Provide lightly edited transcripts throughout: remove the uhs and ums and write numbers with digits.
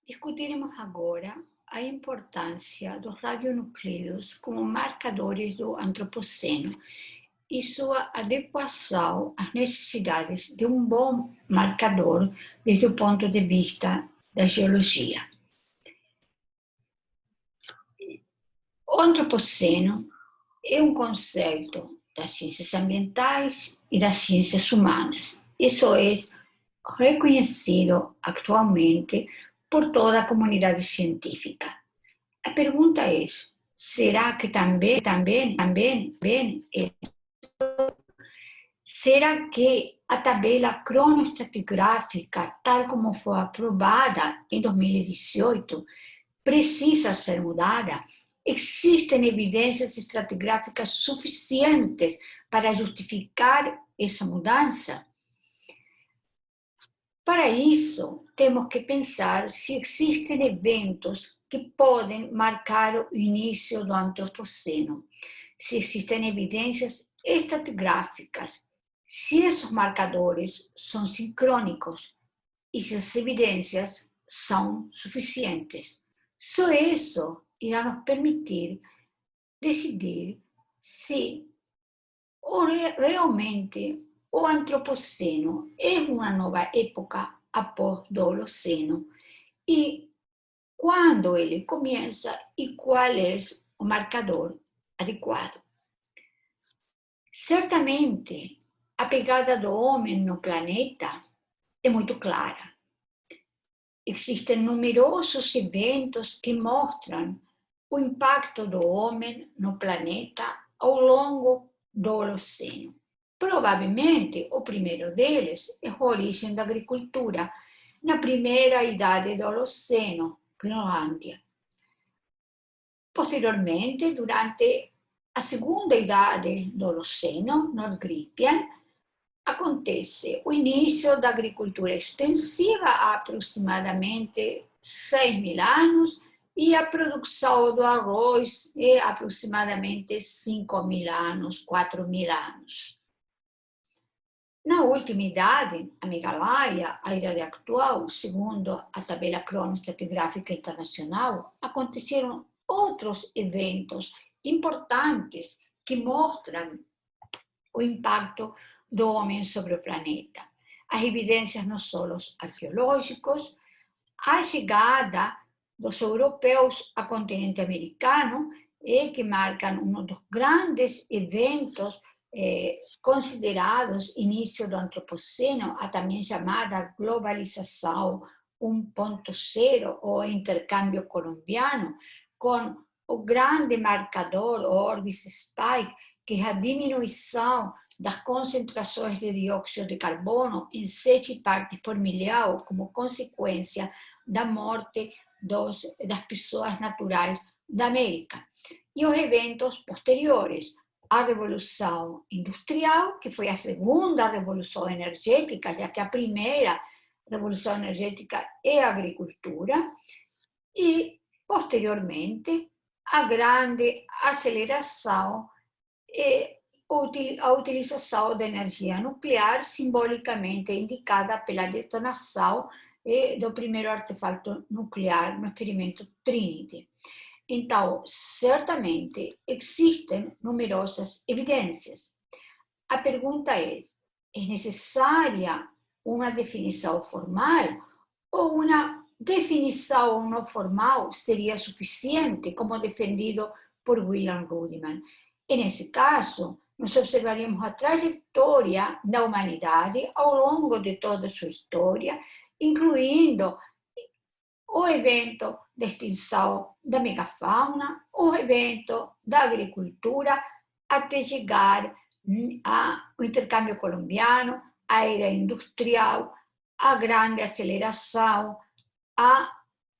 Discutiremos agora a importância dos radionucleidos como marcadores do antropoceno e sua adequação às necessidades de um bom marcador desde o ponto de vista da geologia. O antropoceno é um conceito das ciências ambientais e das ciências humanas. Isso é reconhecido atualmente por toda a comunidade científica. A pergunta é: será que será que a tabela cronoestratigráfica, tal como foi aprovada em 2018, precisa ser mudada? Existem evidências estratigráficas suficientes para justificar essa mudança? Para isso, temos que pensar se existem eventos que podem marcar o início do antropoceno, se existem evidências estratigráficas, se esses marcadores são sincrônicos e se as evidências são suficientes. Só isso irá nos permitir decidir se realmente o antropoceno é uma nova época após o Holoceno e quando ele começa e qual é o marcador adequado. Certamente, a pegada do homem no planeta é muito clara. Existem numerosos eventos que mostram o impacto do homem no planeta ao longo do Holoceno. Provavelmente, o primeiro deles é a origem da agricultura, na primeira idade do Holoceno, Groenlândia. Posteriormente, durante a segunda idade do Holoceno, Nordgripian, acontece o início da agricultura extensiva há aproximadamente 6.000 anos e a produção do arroz é aproximadamente 5.000 anos, 4.000 anos. Na última idade, a Megalaia, a idade atual, segundo a tabela cronoestratigráfica internacional, aconteceram outros eventos importantes que mostram o impacto do homem sobre o planeta. As evidências nos solos arqueológicos, a chegada dos europeus ao continente americano, que marcam um dos grandes eventos considerados início do antropoceno, a também chamada globalização 1.0 ou intercâmbio colombiano, com o grande marcador, o Orbis Spike, que é a diminuição das concentrações de dióxido de carbono em 7 partes por milhão, como consequência da morte das pessoas naturais da América. E os eventos posteriores, a Revolução Industrial, que foi a segunda revolução energética, já que a primeira revolução energética é a agricultura, e, posteriormente, a grande aceleração e a utilização da energia nuclear, simbolicamente indicada pela detonação do primeiro artefato nuclear no experimento Trinity. Então, certamente, existem numerosas evidências. A pergunta é necessária uma definição formal ou uma definição não formal seria suficiente, como defendido por William Rudiman? E, nesse caso, nós observaríamos a trajetória da humanidade ao longo de toda a sua história, incluindo o evento da extinção da megafauna, o evento da agricultura, até chegar ao intercâmbio colombiano, a era industrial, a grande aceleração, a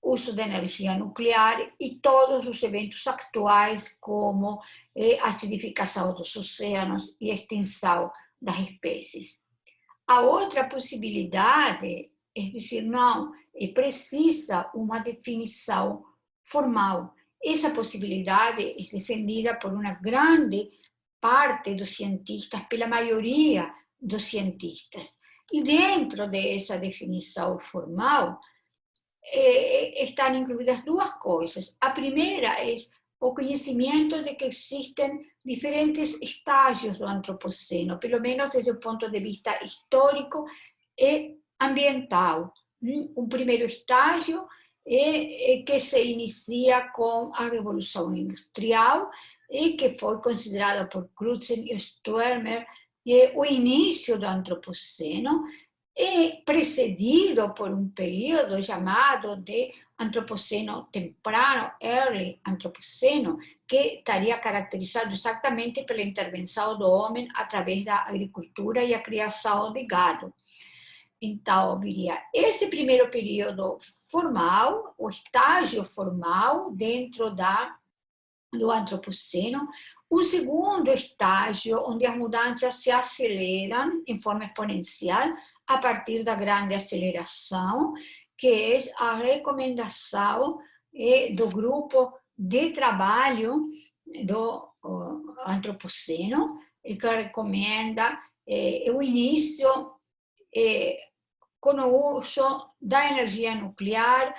uso de energia nuclear e todos os eventos atuais, como a acidificação dos oceanos e a extinção das espécies. A outra possibilidade é dizer, não, é precisa uma definição formal. Essa possibilidade é defendida por uma grande parte dos cientistas, pela maioria dos cientistas. E dentro dessa definição formal, estão incluídas duas coisas. A primeira é o conhecimento de que existem diferentes estágios do antropoceno, pelo menos desde o ponto de vista histórico e ambiental. Um primeiro estágio é que se inicia com a Revolução Industrial e que foi considerada por Crutzen e Sturmer o início do antropoceno, e precedido por um período chamado de antropoceno temprano, early antropoceno, que estaria caracterizado exatamente pela intervenção do homem através da agricultura e a criação de gado. Então, viria esse primeiro período formal, o estágio formal dentro do antropoceno, um segundo estágio onde as mudanças se aceleram em forma exponencial a partir da grande aceleração, que é a recomendação do grupo de trabalho do antropoceno, que recomenda o início com o uso da energia nuclear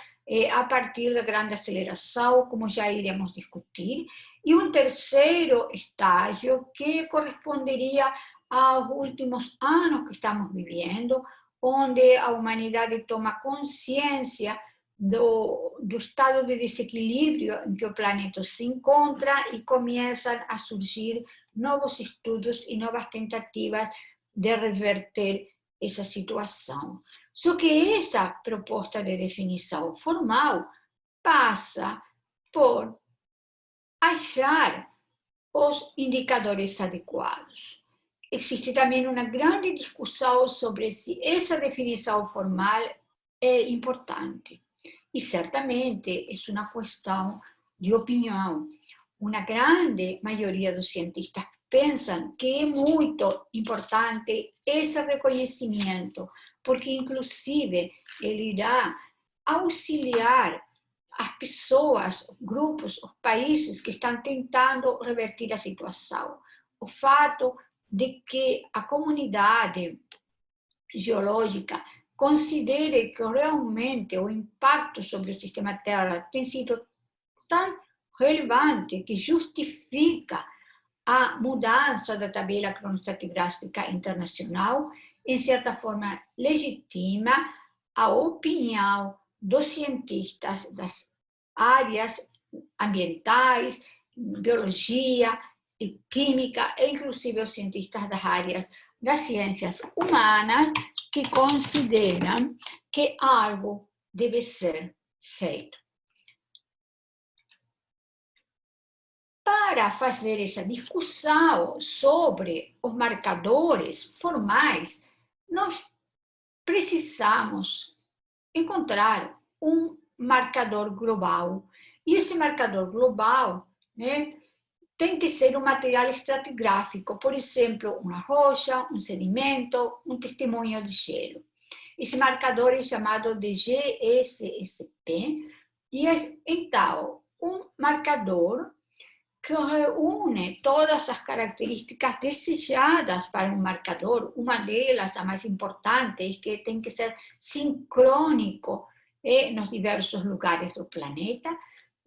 a partir da grande aceleração, como já iremos discutir, e um terceiro estágio que corresponderia aos últimos anos que estamos vivendo, onde a humanidade toma consciência do estado de desequilíbrio em que o planeta se encontra e começam a surgir novos estudos e novas tentativas de reverter essa situação. Só que essa proposta de definição formal passa por achar os indicadores adequados. Existe também uma grande discussão sobre se essa definição formal é importante. E certamente é uma questão de opinião. Uma grande maioria dos cientistas pensam que é muito importante esse reconhecimento, porque, inclusive, ele irá auxiliar as pessoas, os grupos, os países que estão tentando revertir a situação. O fato de que a comunidade geológica considere que realmente o impacto sobre o sistema Terra tem sido tão relevante que justifica a mudança da tabela cronoestratigráfica internacional, em certa forma, legitima a opinião dos cientistas das áreas ambientais, biologia e química, e inclusive os cientistas das áreas das ciências humanas, que consideram que algo deve ser feito. Para fazer essa discussão sobre os marcadores formais, nós precisamos encontrar um marcador global. E esse marcador global, tem que ser um material estratigráfico, por exemplo, uma rocha, um sedimento, um testemunho de gelo. Esse marcador é chamado de GSSP, e é, então, um marcador que reúne todas as características desejadas para um marcador. Uma delas, a mais importante, é que tem que ser sincrônico nos diversos lugares do planeta,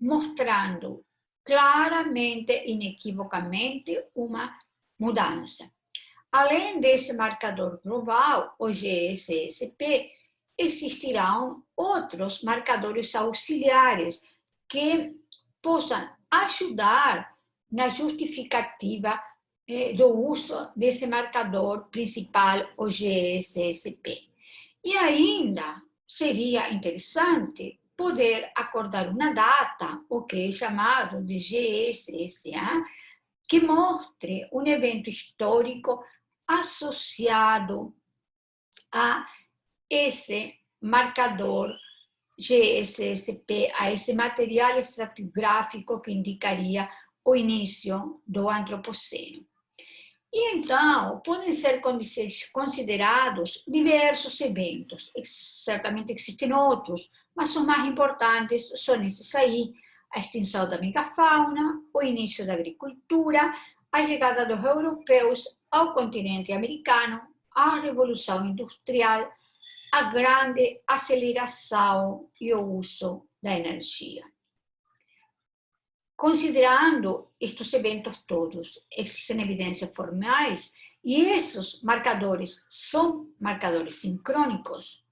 mostrando claramente, inequivocamente, uma mudança. Além desse marcador global, o GSSP, existirão outros marcadores auxiliares que possam ajudar na justificativa do uso desse marcador principal, o GSSP. E ainda seria interessante poder acordar uma data, o que é chamado de GSSA, que mostre um evento histórico associado a esse marcador GSSP, a esse material estratigráfico que indicaria o início do antropoceno. E então, podem ser considerados diversos eventos. Certamente existem outros, mas os mais importantes são esses aí: a extinção da megafauna, o início da agricultura, a chegada dos europeus ao continente americano, a Revolução Industrial, a grande aceleração e o uso da energia. Considerando estes eventos todos, existem evidências formais e esses marcadores são marcadores sincrônicos,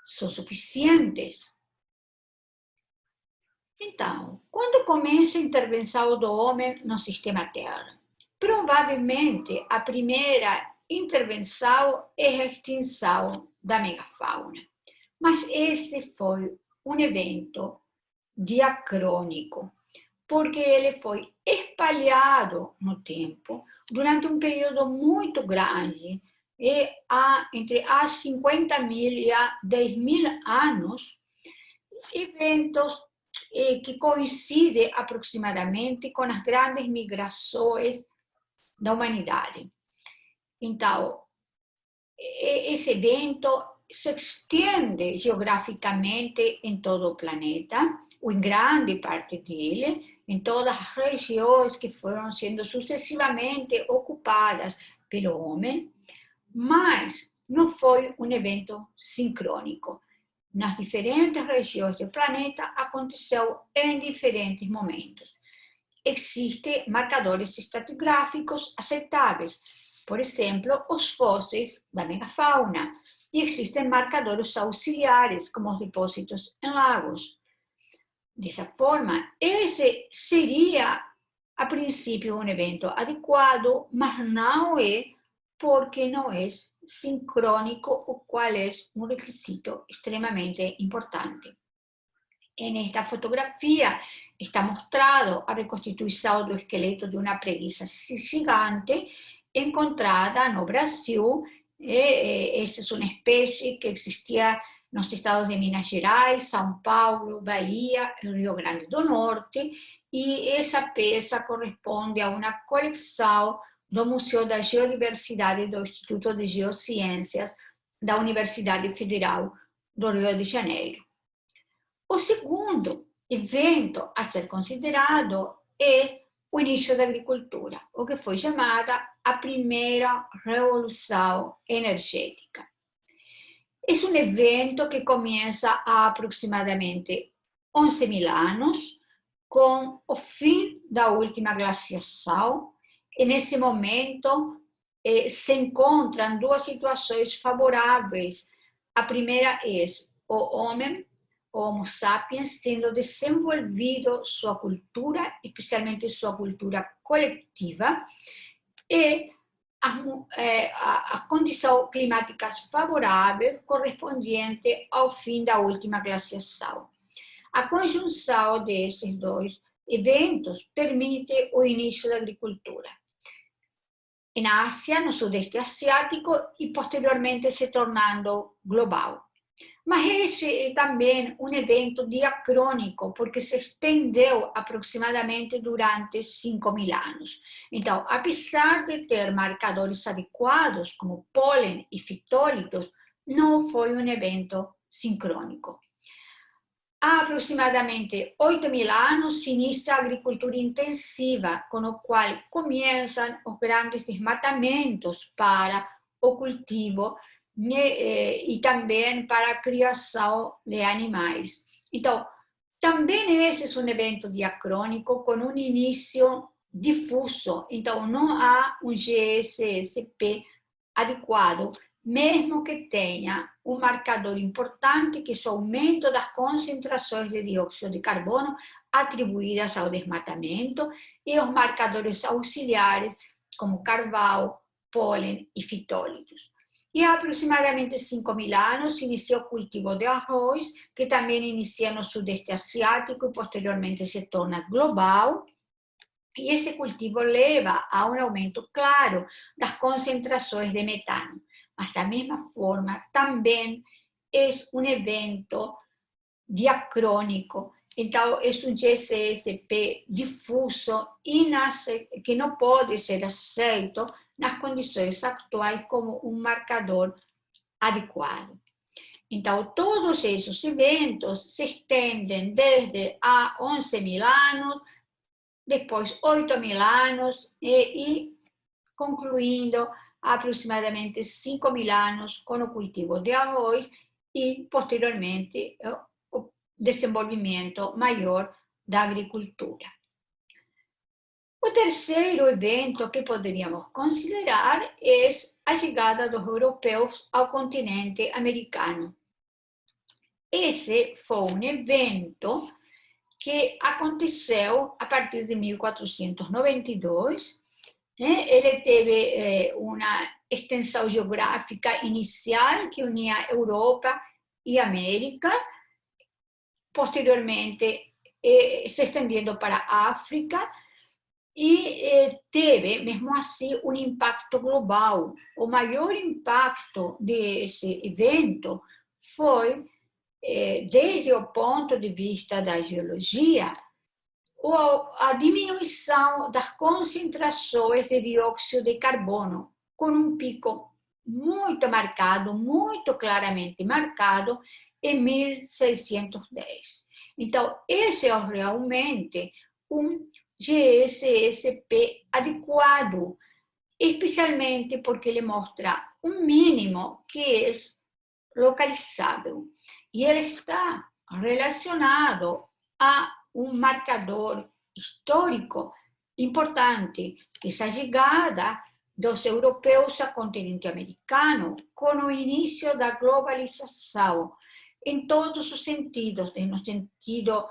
são suficientes. Então, quando começa a intervenção do homem no sistema Terra? Provavelmente a primeira intervenção é a extinção da megafauna. Mas esse foi um evento diacrônico, porque ele foi espalhado no tempo durante um período muito grande, entre 50.000 e 10.000 anos, eventos que coincidem aproximadamente com as grandes migrações da humanidade. Então, esse evento se estende geograficamente em todo o planeta, ou em grande parte dele, em todas as regiões que foram sendo sucessivamente ocupadas pelo homem, mas não foi um evento sincrônico. Nas diferentes regiões do planeta aconteceu em diferentes momentos. Existem marcadores estratigráficos aceitáveis, por exemplo, os fósseis da megafauna, e existem marcadores auxiliares, como os depósitos em lagos. Dessa forma, esse seria, a princípio, um evento adequado, mas não é, porque não é sincrônico, o qual é um requisito extremamente importante. Nesta fotografia está mostrado a reconstituição do esqueleto de uma preguiça gigante encontrada no Brasil. Essa é uma espécie que existia nos estados de Minas Gerais, São Paulo, Bahia e Rio Grande do Norte, e essa peça corresponde a uma coleção do Museu da Geodiversidade do Instituto de Geociências da Universidade Federal do Rio de Janeiro. O segundo evento a ser considerado é o início da agricultura, o que foi chamada a primeira revolução energética. É um evento que começa há aproximadamente 11.000 anos, com o fim da última glaciação, e nesse momento se encontram duas situações favoráveis. A primeira é o homem, o Homo sapiens, tendo desenvolvido sua cultura, especialmente sua cultura coletiva, e a condição climática favorável correspondente ao fim da última glaciação. A conjunção desses dois eventos permite o início da agricultura na Ásia, no Sudeste Asiático, e posteriormente se tornando global. Mas esse é também um evento diacrônico, porque se estendeu aproximadamente durante 5.000 anos. Então, apesar de ter marcadores adequados, como pólen e fitólitos, não foi um evento sincrônico. Há aproximadamente 8.000 anos se inicia a agricultura intensiva, com o qual começam os grandes desmatamentos para o cultivo e também para a criação de animais. Então, também esse é um evento diacrônico com um início difuso. Então, não há um GSSP adequado, mesmo que tenha um marcador importante, que é o aumento das concentrações de dióxido de carbono atribuídas ao desmatamento, e os marcadores auxiliares, como carvão, pólen e fitólitos. E há aproximadamente 5.000 anos se iniciou o cultivo de arroz, que também inicia no Sudeste Asiático e posteriormente se torna global. E esse cultivo leva a um aumento claro das concentrações de metano. Mas, da mesma forma, também é um evento diacrônico. Então, é um GSSP difuso que não pode ser aceito nas condições atuais como um marcador adequado. Então, todos esses eventos se estendem desde há 11.000 anos, depois 8.000 anos e concluindo há aproximadamente 5.000 anos com o cultivo de arroz e, posteriormente, o desenvolvimento maior da agricultura. O terceiro evento que poderíamos considerar é a chegada dos europeus ao continente americano. Esse foi um evento que aconteceu a partir de 1492. Ele teve uma extensão geográfica inicial que unia Europa e América, posteriormente se estendendo para a África, e teve, mesmo assim, um impacto global. O maior impacto desse evento foi, desde o ponto de vista da geologia, a diminuição das concentrações de dióxido de carbono, com um pico muito marcado, muito claramente marcado, em 1610. Então, esse é realmente um GSSP adequado, especialmente porque ele mostra um mínimo que é localizável. E ele está relacionado a um marcador histórico importante, que é a chegada dos europeus ao continente americano com o início da globalização, em todos os sentidos, no sentido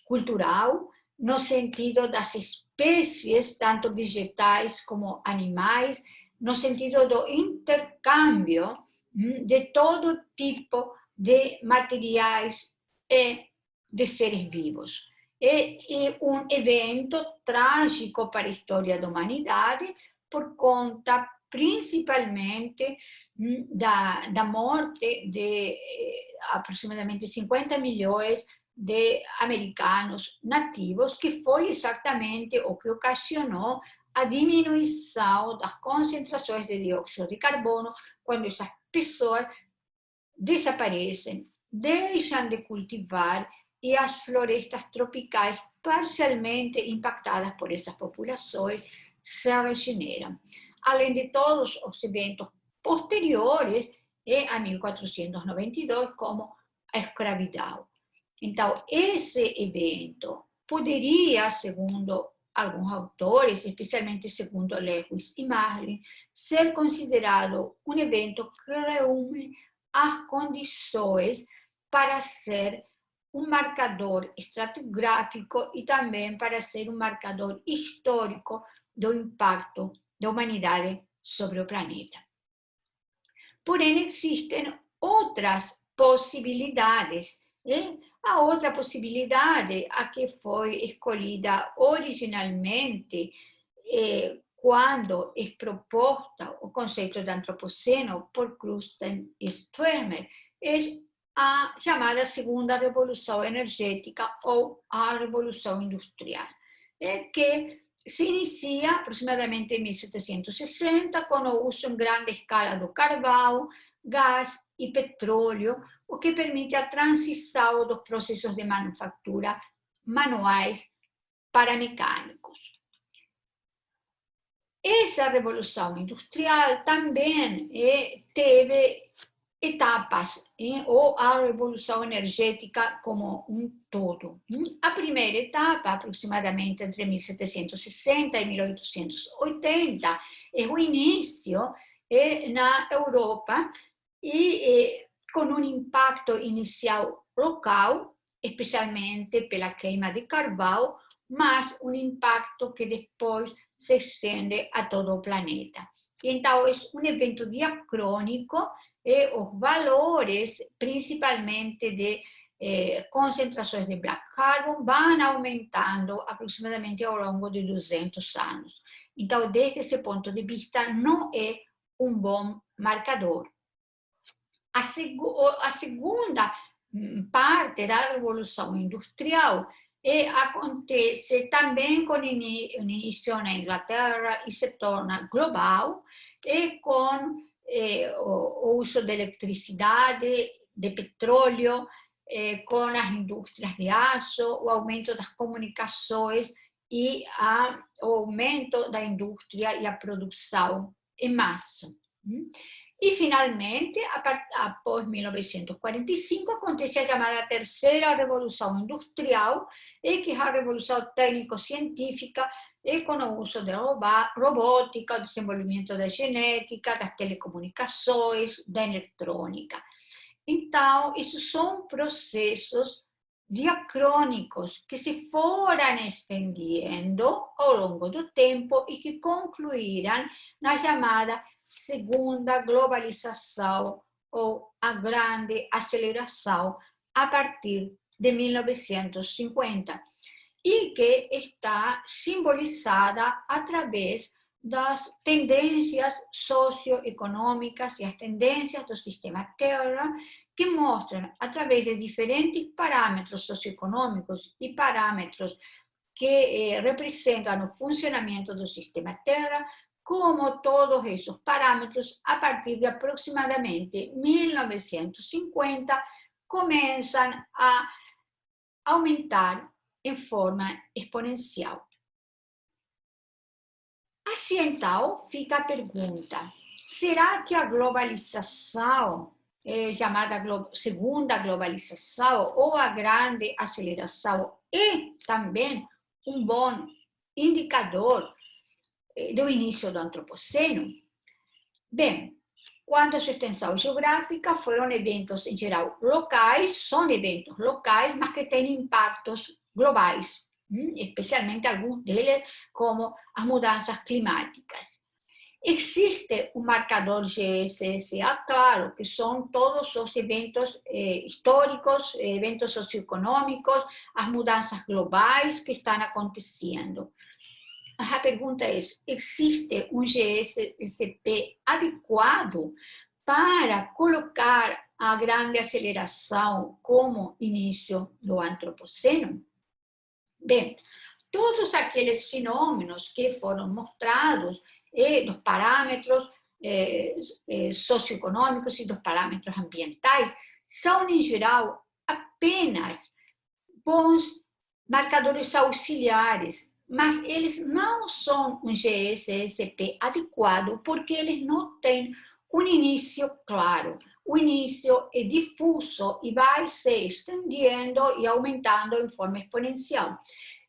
cultural, no sentido das espécies, tanto vegetais como animais, no sentido do intercâmbio de todo tipo de materiais e de seres vivos. É um evento trágico para a história da humanidade, por conta principalmente da morte de aproximadamente 50 milhões de americanos nativos, que foi exatamente o que ocasionou a diminuição das concentrações de dióxido de carbono, quando essas pessoas desaparecem, deixam de cultivar, e as florestas tropicais, parcialmente impactadas por essas populações, se regeneram. Além de todos os eventos posteriores a 1492, como a escravidão. Então, esse evento poderia, segundo alguns autores, especialmente segundo Lewis e Marlin, ser considerado um evento que reúne as condições para ser um marcador estratigráfico e também para ser um marcador histórico do impacto da humanidade sobre o planeta. Porém, existem outras possibilidades. A outra possibilidade, a que foi escolhida originalmente, quando é proposta o conceito de antropoceno por Krusten e Sturmer, é a chamada segunda revolução energética ou a revolução industrial, que se inicia aproximadamente em 1760 com o uso em grande escala do carvão, gás e petróleo, o que permite a transição dos processos de manufatura manuais para mecânicos. Essa revolução industrial também teve etapas, ou a revolução energética como um todo. A primeira etapa, aproximadamente entre 1760 e 1880, é o início na Europa, e com um impacto inicial local, especialmente pela queima de carvão, mas um impacto que depois se estende a todo o planeta. Então, é um evento diacrônico, e os valores, principalmente de concentrações de black carbon, vão aumentando aproximadamente ao longo de 200 anos. Então, desde esse ponto de vista, não é um bom marcador. A segunda parte da Revolução Industrial acontece também com início na Inglaterra e se torna global, e com o uso de eletricidade, de petróleo, com as indústrias de aço, o aumento das comunicações e o aumento da indústria e a produção em massa. E, finalmente, após 1945, acontece a chamada Terceira Revolução Industrial, que é a Revolução Técnico-Científica, e com o uso da robótica, o desenvolvimento da genética, das telecomunicações, da eletrônica. Então, esses são processos diacrônicos que se foram estendendo ao longo do tempo e que concluíram na chamada segunda globalização ou a grande aceleração a partir de 1950 e que está simbolizada através das tendências socioeconômicas e as tendências do sistema Terra, que mostram, através de diferentes parâmetros socioeconômicos e parâmetros que representam o funcionamento do sistema Terra, como todos esses parâmetros, a partir de aproximadamente 1950, começam a aumentar em forma exponencial. Assim, então, fica a pergunta: será que a globalização, chamada segunda globalização, ou a grande aceleração, é também um bom indicador do início do antropoceno? Bem, quanto à sua extensão geográfica, foram eventos, em geral, locais, são eventos locais, mas que têm impactos globais, especialmente alguns deles, como as mudanças climáticas. Existe um marcador GSSA, claro, que são todos os eventos históricos, eventos socioeconômicos, as mudanças globais que estão acontecendo. A pergunta é: existe um GSSP adequado para colocar a grande aceleração como início do antropoceno? Bem, todos aqueles fenômenos que foram mostrados, dos parâmetros socioeconômicos e dos parâmetros ambientais, são, em geral, apenas bons marcadores auxiliares, mas eles não são um GSSP adequado porque eles não têm um início claro. O início é difuso e vai se estendendo e aumentando em forma exponencial.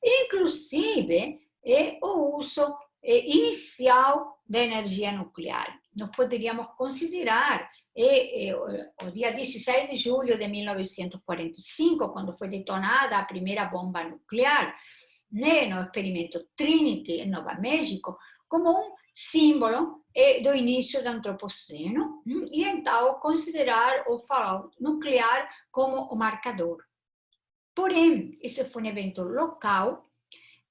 Inclusive, o uso inicial da energia nuclear. Nós poderíamos considerar o dia 16 de julho de 1945, quando foi detonada a primeira bomba nuclear, no experimento Trinity, em Nova México, como um símbolo do início do antropoceno, e então considerar o fallout nuclear como o marcador. Porém, esse foi um evento local,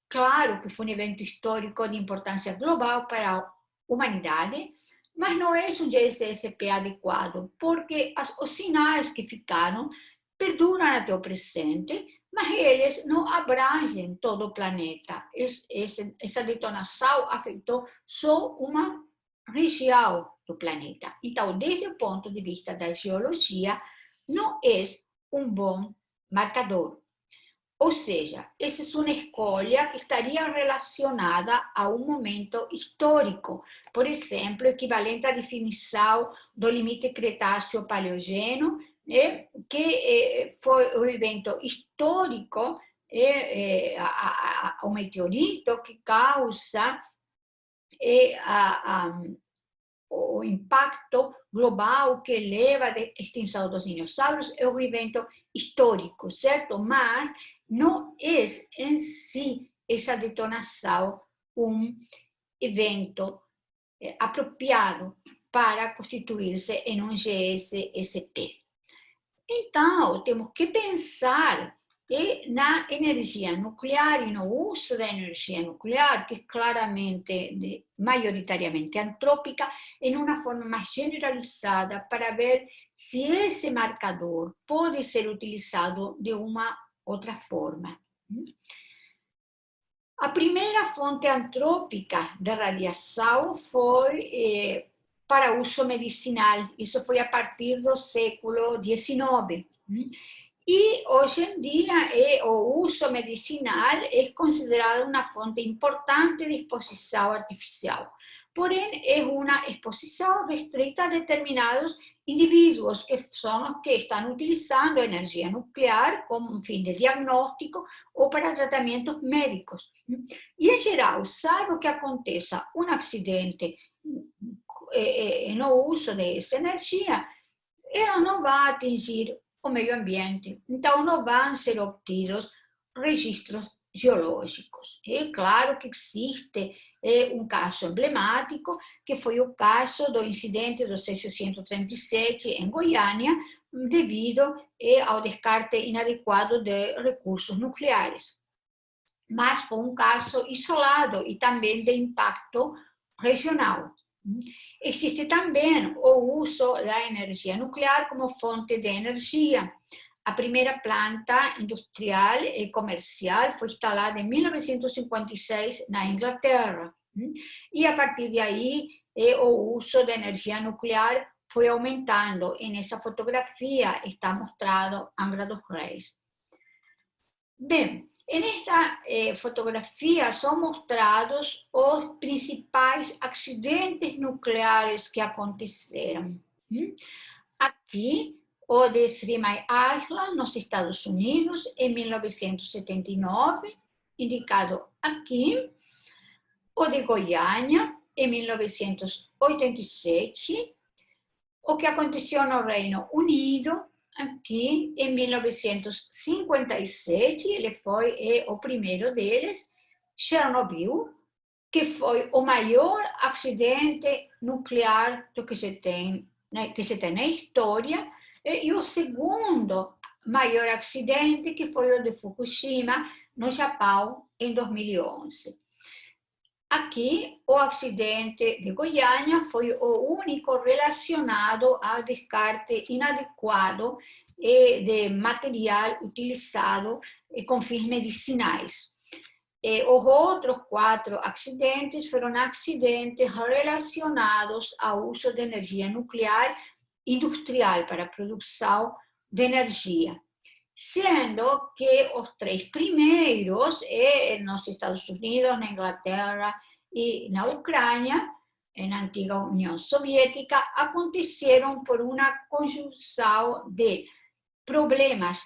claro que foi um evento histórico de importância global para a humanidade, mas não é um GSSP adequado, porque os sinais que ficaram perduram até o presente, mas eles não abrangem todo o planeta. Essa detonação afetou só uma região do planeta. Então, desde o ponto de vista da geologia, não é um bom marcador. Ou seja, essa é uma escolha que estaria relacionada a um momento histórico, por exemplo, equivalente à definição do limite Cretáceo-Paleogeno, que foi um evento histórico, o meteorito que causa o impacto global que leva à extinção dos dinossauros, é um evento histórico, certo? Mas não é em si essa detonação um evento apropriado para constituir-se em um GSSP. Então, temos que pensar na energia nuclear e no uso da energia nuclear, que é claramente, maioritariamente antrópica, em uma forma mais generalizada, para ver se esse marcador pode ser utilizado de uma outra forma. A primeira fonte antrópica de radiação foi para uso medicinal. Isso foi a partir do século XIX. E, hoje em dia, o uso medicinal é considerado uma fonte importante de exposição artificial, porém é uma exposição restrita a determinados indivíduos, que são os que estão utilizando a energia nuclear como um fim de diagnóstico ou para tratamentos médicos. E, em geral, salvo que aconteça um acidente no uso dessa energia, ela não vai atingir o meio ambiente, então não vão ser obtidos registros geológicos. É claro que existe um caso emblemático, que foi o caso do incidente do Césio-137 em Goiânia, devido ao descarte inadequado de recursos nucleares. Mas foi um caso isolado e também de impacto regional. Existe também o uso da energia nuclear como fonte de energia. A primeira planta industrial e comercial foi instalada em 1956 na Inglaterra. E a partir de aí, o uso de energia nuclear foi aumentando. E nessa fotografia está mostrado Angra dos Reis. Bem, nesta fotografia são mostrados os principais acidentes nucleares que aconteceram. Aqui, o de Three Mile Island, nos Estados Unidos, em 1979, indicado aqui. O de Goiânia, em 1987. O que aconteceu no Reino Unido, aqui em 1957, ele foi o primeiro deles. Chernobyl, que foi o maior acidente nuclear que se tem na história, e o segundo maior acidente, que foi o de Fukushima, no Japão, em 2011. Aqui, o acidente de Goiânia foi o único relacionado ao descarte inadequado de material utilizado com fins medicinais. Os outros 4 acidentes foram acidentes relacionados ao uso de energia nuclear industrial para a produção de energia, sendo que os 3 primeiros, nos Estados Unidos, na Inglaterra e na Ucrânia, na antiga União Soviética, aconteceram por uma conjunção de problemas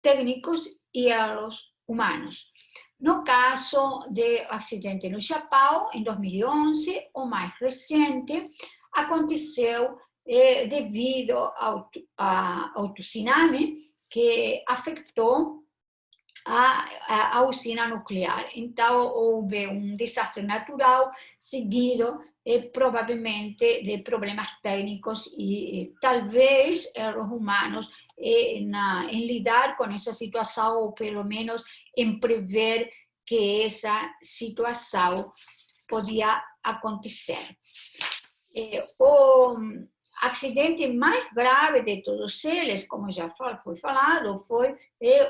técnicos e erros humanos. No caso do acidente no Japão, em 2011, o mais recente, aconteceu devido ao tsunami que afetou a usina nuclear. Então, houve um desastre natural seguido provavelmente de problemas técnicos e talvez erros humanos em lidar com essa situação, ou pelo menos em prever que essa situação podia acontecer. O acidente mais grave de todos eles, como já foi falado, foi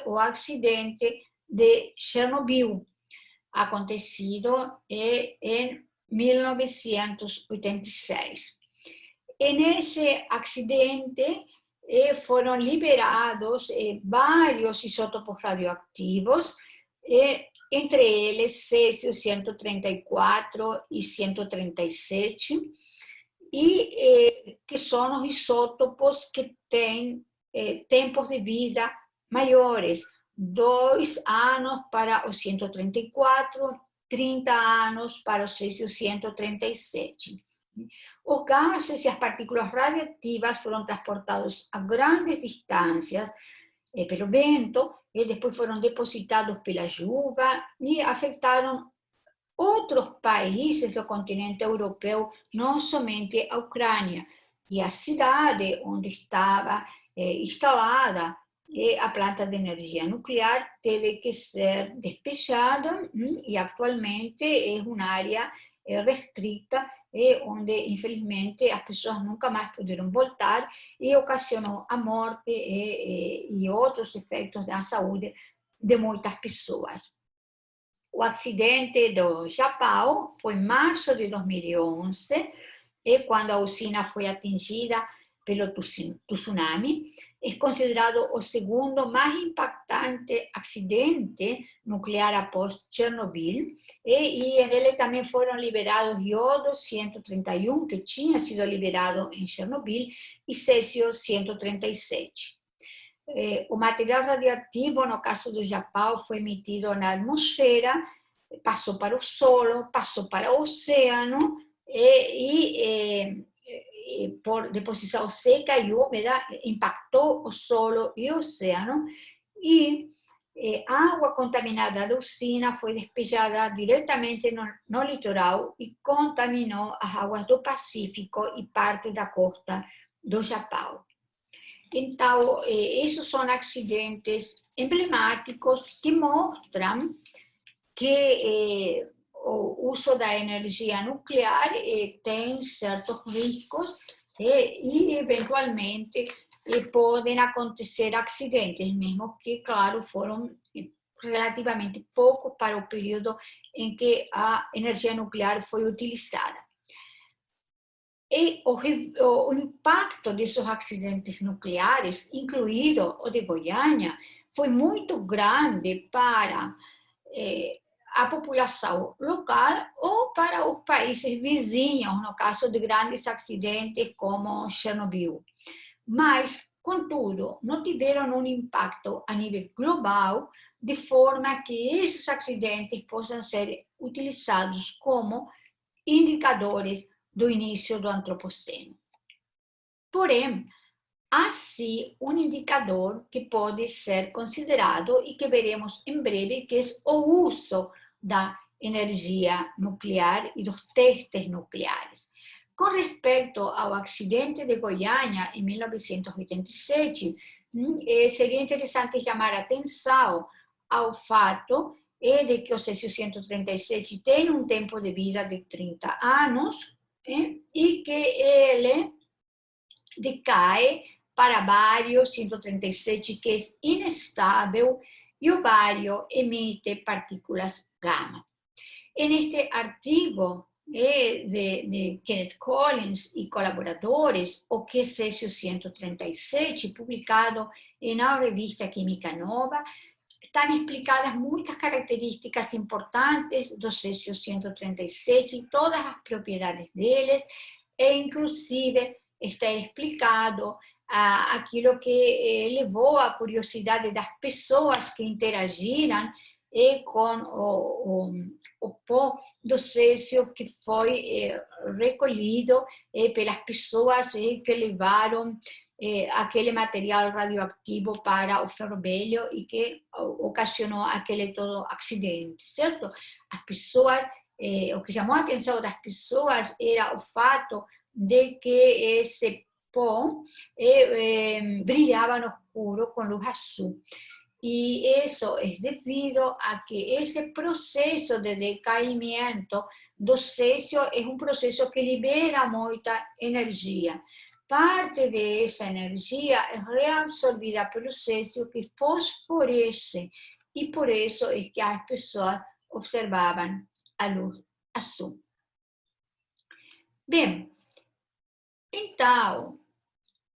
o acidente de Chernobyl, acontecido em 1986. E nesse acidente foram liberados vários isótopos radioativos, entre eles Césio-134 e 137, e que são os isótopos que têm tempos de vida maiores, 2 anos para o 134, 30 anos para o Césio-137. Os gases e as partículas radioativas foram transportados a grandes distâncias pelo vento, e depois foram depositados pela chuva e afetaram outros países do continente europeu, não somente a Ucrânia. E a cidade onde estava instalada a planta de energia nuclear teve que ser despejada, e atualmente é uma área restrita, onde, infelizmente, as pessoas nunca mais puderam voltar, e ocasionou a morte e outros efeitos da saúde de muitas pessoas. O acidente do Japão foi em março de 2011, quando a usina foi atingida pelo tsunami. É considerado o segundo mais impactante acidente nuclear após Chernobyl. E nele também foram liberados iodo 131, que tinha sido liberado em Chernobyl, e césio 137. O material radioativo, no caso do Japão, foi emitido na atmosfera, passou para o solo, passou para o oceano, por deposição seca e úmida, impactou o solo e o oceano, e a água contaminada da usina foi despejada diretamente no litoral e contaminou as águas do Pacífico e parte da costa do Japão. Então, esses são acidentes emblemáticos que mostram que o uso da energia nuclear tem certos riscos e, eventualmente, podem acontecer acidentes, mesmo que, claro, foram relativamente poucos para o período em que a energia nuclear foi utilizada. E o impacto desses acidentes nucleares, incluído o de Goiânia, foi muito grande para a população local ou para os países vizinhos, no caso de grandes acidentes como Chernobyl. Mas, contudo, não tiveram um impacto a nível global, de forma que esses acidentes possam ser utilizados como indicadores do início do antropoceno. Porém, há sim um indicador que pode ser considerado e que veremos em breve, que é o uso da energia nuclear e dos testes nucleares. Com respeito ao acidente de Goiânia, em 1987, seria interessante chamar a atenção ao fato de que o césio 137 tem um tempo de vida de 30 anos e que ele decai para bário 137, que é inestável, e o bário emite partículas gama. Neste artigo de Kenneth Collins e colaboradores, o que é césio 137, publicado na revista Química Nova, estão explicadas muitas características importantes do césio 137 e todas as propriedades deles, e inclusive está explicado aquilo que levou a curiosidade das pessoas que interagiram com o pó do césio que foi recolhido pelas pessoas que levaram aquele material radioativo para o Ferro Velho e que ocasionou aquele todo acidente, certo? As pessoas, o que chamou a atenção das pessoas era o fato de que esse pó brilhava no escuro com luz azul. Y eso es debido a que ese proceso de decaimiento do césio es un proceso que libera mucha energía. Parte de esa energía es reabsorbida pelo césio, que fosforece, y por eso es que as pessoas observaban a luz azul. Bem, então,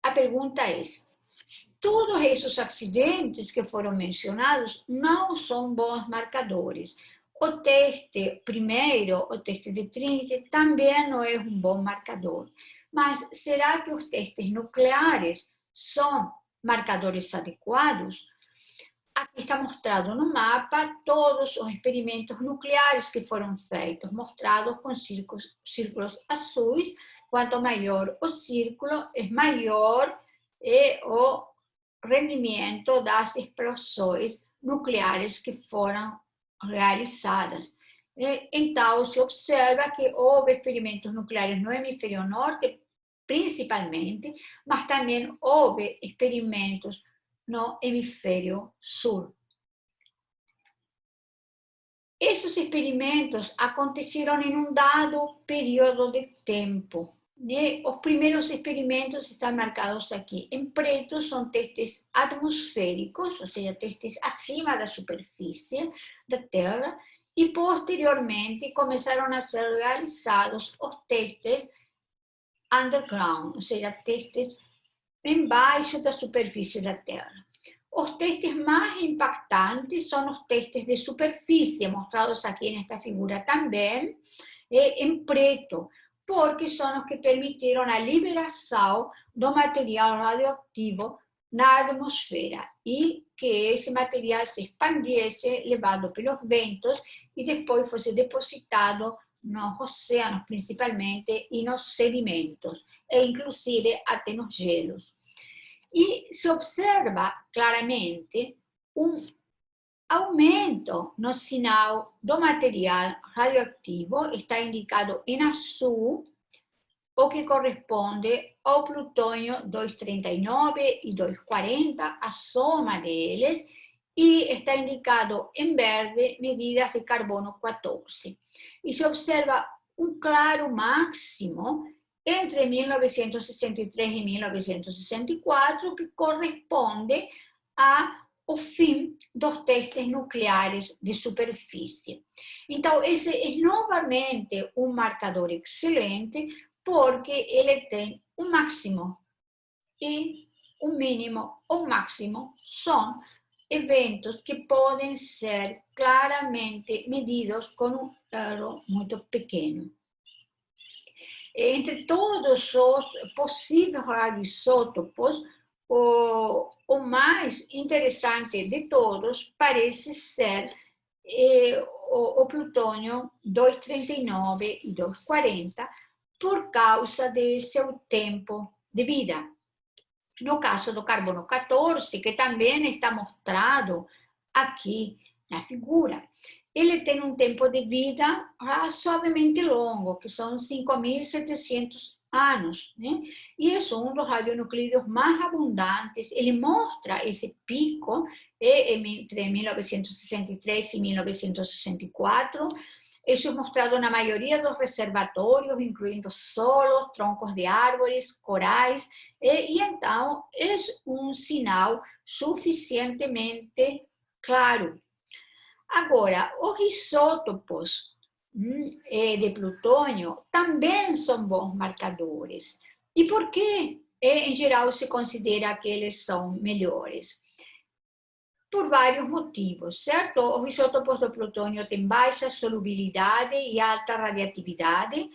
a pergunta é: todos esses acidentes que foram mencionados não são bons marcadores. O teste primeiro, o teste de Trinity, também não é um bom marcador. Mas será que os testes nucleares são marcadores adequados? Aqui está mostrado no mapa todos os experimentos nucleares que foram feitos, mostrados com círculos azuis. Quanto maior o círculo, é maior o rendimento das explosões nucleares que foram realizadas. Então, se observa que houve experimentos nucleares no hemisfério norte, principalmente, mas também houve experimentos no hemisfério sul. Esses experimentos aconteceram em um dado período de tempo. Os primeiros experimentos estão marcados aqui. Em preto são testes atmosféricos, ou seja, testes acima da superfície da Terra, e posteriormente começaram a ser realizados os testes underground, ou seja, testes embaixo da superfície da Terra. Os testes mais impactantes são os testes de superfície, mostrados aqui nesta figura também, em preto, porque são os que permitiram a liberação do material radioativo na atmosfera e que esse material se expandisse, levado pelos ventos, e depois fosse depositado nos oceanos, principalmente, e nos sedimentos, e inclusive até nos gelos. E se observa claramente aumento no sinal do material radioativo, está indicado em azul, o que corresponde ao plutônio 239 e 240, a soma deles, e está indicado em verde medidas de carbono 14. E se observa um claro máximo entre 1963 e 1964, que corresponde ao fim dos testes nucleares de superfície. Então, esse é novamente um marcador excelente, porque ele tem um máximo e um mínimo. O máximo são eventos que podem ser claramente medidos com um erro muito pequeno. Entre todos os possíveis radioisótopos, o mais interessante de todos parece ser o plutônio 239 e 240, por causa de seu tempo de vida. No caso do carbono 14, que também está mostrado aqui na figura, ele tem um tempo de vida razoavelmente longo, que são 5.700 anos, né? E é um dos radionuclídeos mais abundantes. Ele mostra esse pico entre 1963 e 1964. Isso é mostrado na maioria dos reservatórios, incluindo solos, troncos de árvores, corais, e então é um sinal suficientemente claro. Agora, os isótopos de plutônio também são bons marcadores. E por que, em geral, se considera que eles são melhores? Por vários motivos, certo? Os isótopos do plutônio têm baixa solubilidade e alta radiatividade,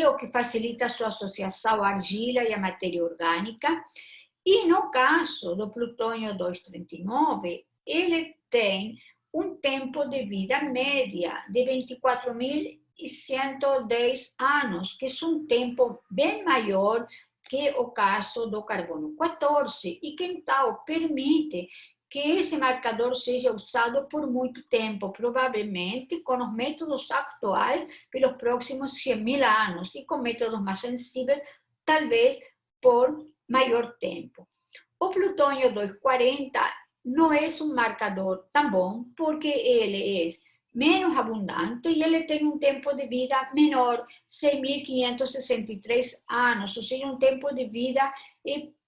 o que facilita a sua associação à argila e à matéria orgânica. E no caso do plutônio 239, ele tem um tempo de vida média de 24.110 anos, que é um tempo bem maior que o caso do carbono 14, e que então permite que esse marcador seja usado por muito tempo, provavelmente com os métodos atuais pelos próximos 100.000 anos, e com métodos mais sensíveis, talvez por maior tempo. O plutônio 240 não é um marcador tão bom, porque ele é menos abundante e ele tem um tempo de vida menor, 6.563 anos, ou seja, um tempo de vida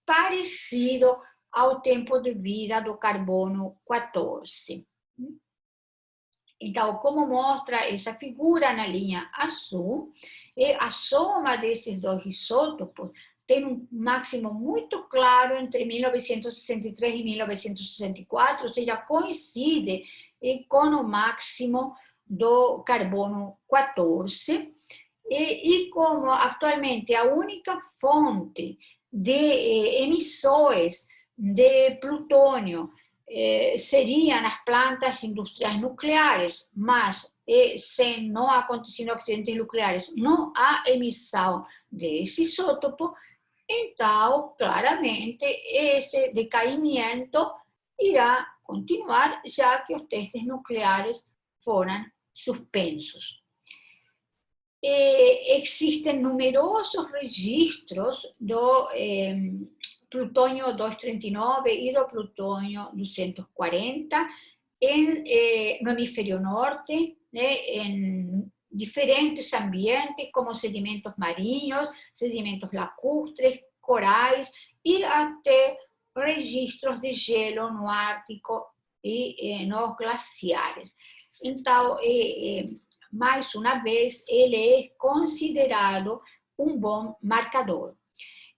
parecido ao tempo de vida do carbono 14. Então, como mostra essa figura na linha azul, a soma desses dois isótopos tem um máximo muito claro entre 1963 e 1964, ou seja, coincide com o máximo do carbono 14, e como atualmente a única fonte de emissões de plutônio seriam as plantas industriais nucleares, mas se não acontecendo acidentes nucleares, não há emissão desse isótopo, então, claramente, esse decaimento irá continuar, já que os testes nucleares foram suspensos. Existem numerosos registros do plutônio 239 e do plutônio 240 no hemisfério norte, em diferentes ambientes, como sedimentos marinhos, sedimentos lacustres, corais, e até registros de gelo no Ártico e nos glaciares. Então, mais uma vez, ele é considerado um bom marcador.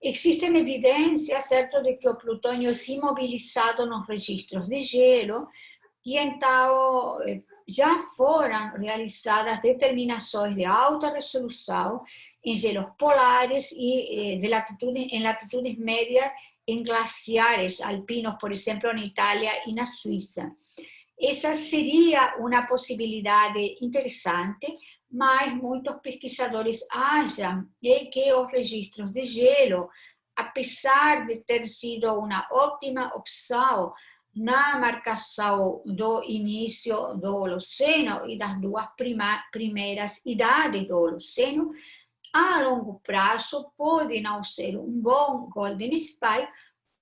Existem evidências, certo, de que o plutônio é imobilizado nos registros de gelo, e então já foram realizadas determinações de alta resolução em gelos polares e em latitudes médias em glaciares alpinos, por exemplo, na Itália e na Suíça. Essa seria uma possibilidade interessante, mas muitos pesquisadores acham que os registros de gelo, apesar de ter sido uma ótima opção na marcação do início do Holoceno e das duas primeiras idades do Holoceno, a longo prazo pode não ser um bom Golden Spike,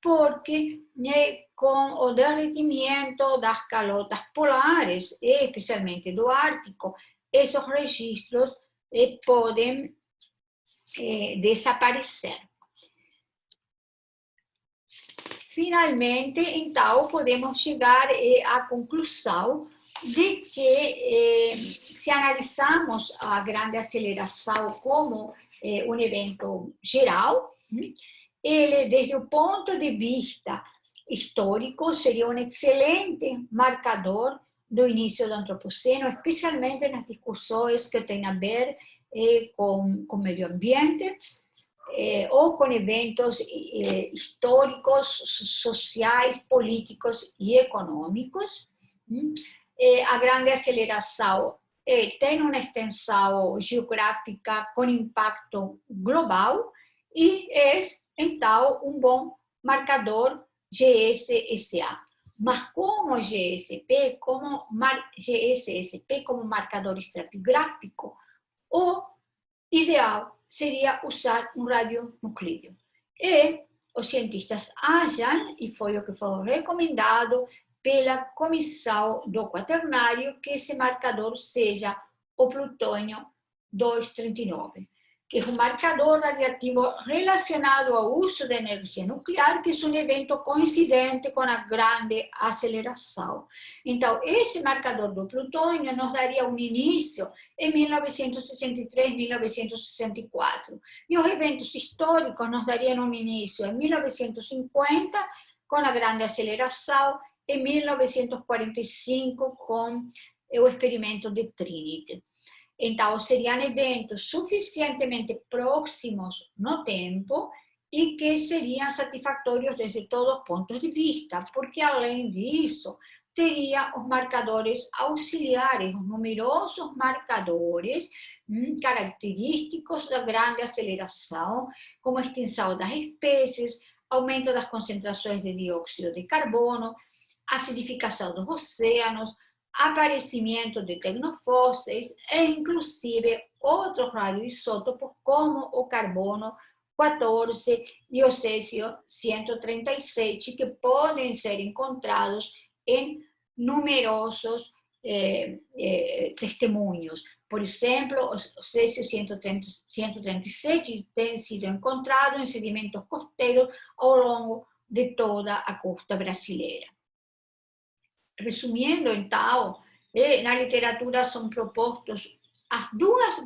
porque com o derretimento das calotas polares, especialmente do Ártico, esses registros podem desaparecer. Finalmente, então, podemos chegar à conclusão de que, se analisarmos a grande aceleração como um evento geral, ele, desde o ponto de vista histórico, seria um excelente marcador do início do Antropoceno, especialmente nas discussões que têm a ver com o meio ambiente, ou com eventos históricos, sociais, políticos e econômicos. A grande aceleração tem uma extensão geográfica com impacto global e é, então, um bom marcador GSSA. Mas como GSSP como marcador estratigráfico, o ideal seria usar um radionuclídeo. E os cientistas acham, e foi o que foi recomendado pela comissão do quaternário, que esse marcador seja o plutônio 239, que é um marcador radiativo relacionado ao uso de energia nuclear, que é um evento coincidente com a grande aceleração. Então, esse marcador do plutônio nos daria um início em 1963, 1964. E os eventos históricos nos dariam um início em 1950, com a grande aceleração, em 1945, com o experimento de Trinity. Então, seriam eventos suficientemente próximos no tempo e que seriam satisfatórios desde todos os pontos de vista, porque, além disso, teria os marcadores auxiliares, os numerosos marcadores característicos da grande aceleração, como extinção das espécies, aumento das concentrações de dióxido de carbono, acidificação dos oceanos, aparecimento de tecnofósseis e, inclusive, outros radioisótopos, como o carbono 14 e o césio 137, que podem ser encontrados em numerosos testemunhos. Por exemplo, o césio 137 tem sido encontrado em sedimentos costeiros ao longo de toda a costa brasileira. Resumindo, então, na literatura são propostos as duas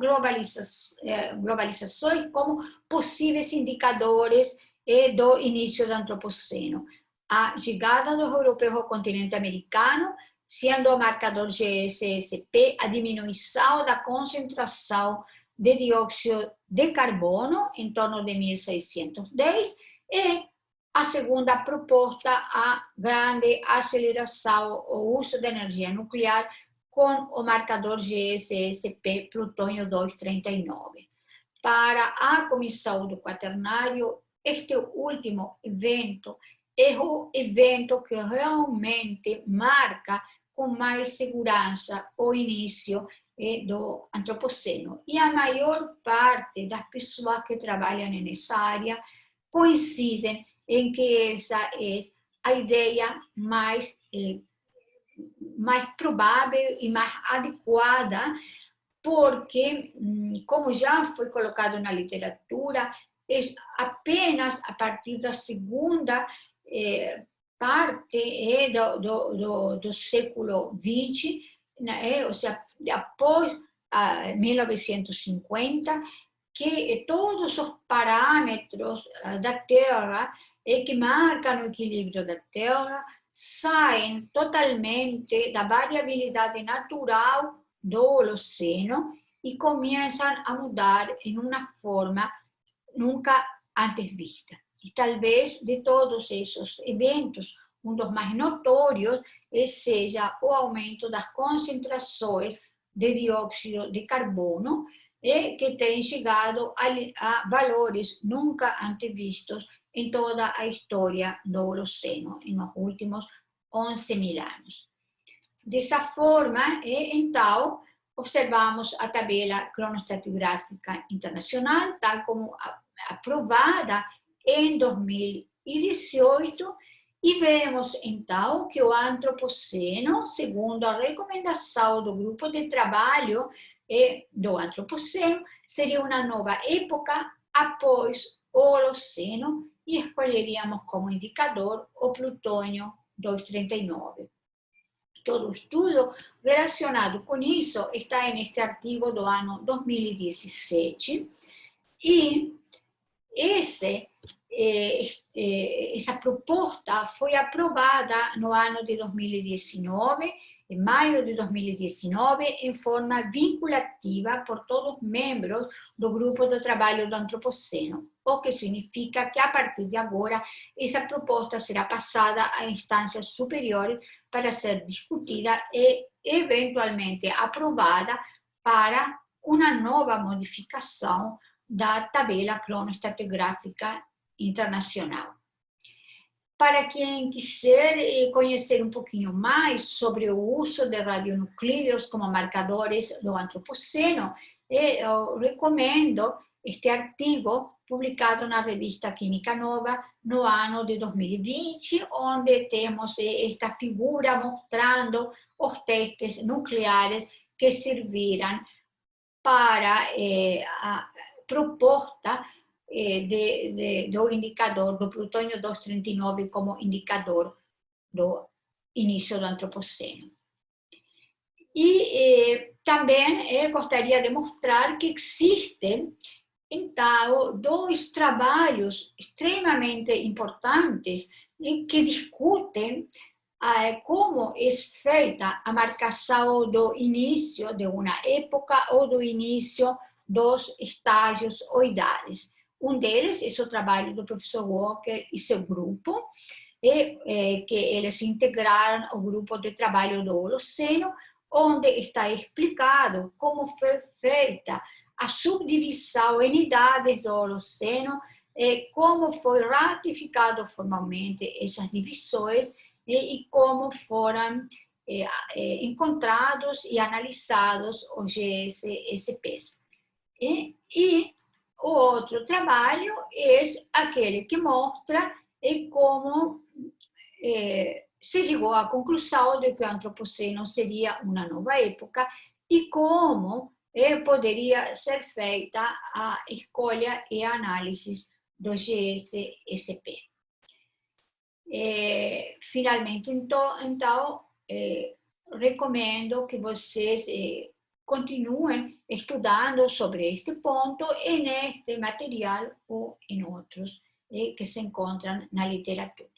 globalizações como possíveis indicadores do início do Antropoceno. A chegada dos europeus ao continente americano, sendo o marcador GSSP a diminuição da concentração de dióxido de carbono em torno de 1610, e a segunda proposta, a grande aceleração, o uso de energia nuclear com o marcador GSSP plutônio 239. Para a comissão do quaternário, este último evento é o evento que realmente marca com mais segurança o início do Antropoceno. E a maior parte das pessoas que trabalham nessa área coincidem em que essa é a ideia mais provável e mais adequada, porque, como já foi colocado na literatura, apenas a partir da segunda parte do século XX, ou seja, após 1950, que todos os parâmetros da Terra que marcam o equilíbrio da Terra saem totalmente da variabilidade natural do Holoceno e começam a mudar em uma forma nunca antes vista. E talvez de todos esses eventos, um dos mais notórios seja o aumento das concentrações de dióxido de carbono, que tem chegado a valores nunca antes vistos em toda a história do Holoceno, nos últimos 11.000 anos. Dessa forma, então, observamos a tabela cronoestratigráfica internacional, tal como aprovada em 2018, e vemos, então, que o Antropoceno, segundo a recomendação do grupo de trabalho do Antropoceno, seria uma nova época após o Holoceno, e escolheríamos como indicador o plutônio 239. Todo o estudo relacionado com isso está neste artigo do ano 2017, e essa proposta foi aprovada no ano de 2019, em maio de 2019, em forma vinculativa por todos os membros do grupo de trabalho do Antropoceno, o que significa que, a partir de agora, essa proposta será passada a instâncias superiores para ser discutida e, eventualmente, aprovada para uma nova modificação da tabela cronoestratigráfica internacional. Para quem quiser conhecer um pouquinho mais sobre o uso de radionuclídeos como marcadores do Antropoceno, eu recomendo este artigo publicado na revista Química Nova no ano de 2020, onde temos esta figura mostrando os testes nucleares que serviram para a proposta do indicador do plutônio 239 como indicador do início do Antropoceno. E também gostaria de mostrar que existem, então, dois trabalhos extremamente importantes que discutem como é feita a marcação do início de uma época ou do início dos estágios ou idades. Um deles é o trabalho do professor Walker e seu grupo, que eles integraram o grupo de trabalho do Holoceno, onde está explicado como foi feita a subdivisão em idades do Holoceno, como foi ratificado formalmente essas divisões e como foram encontrados e analisados os GSSPs. E o outro trabalho é aquele que mostra como se chegou à conclusão de que o Antropoceno seria uma nova época e como poderia ser feita a escolha e a análise do GSSP. Finalmente, então recomendo que vocês continuem estudando sobre este ponto neste material ou em outros que se encontram na literatura.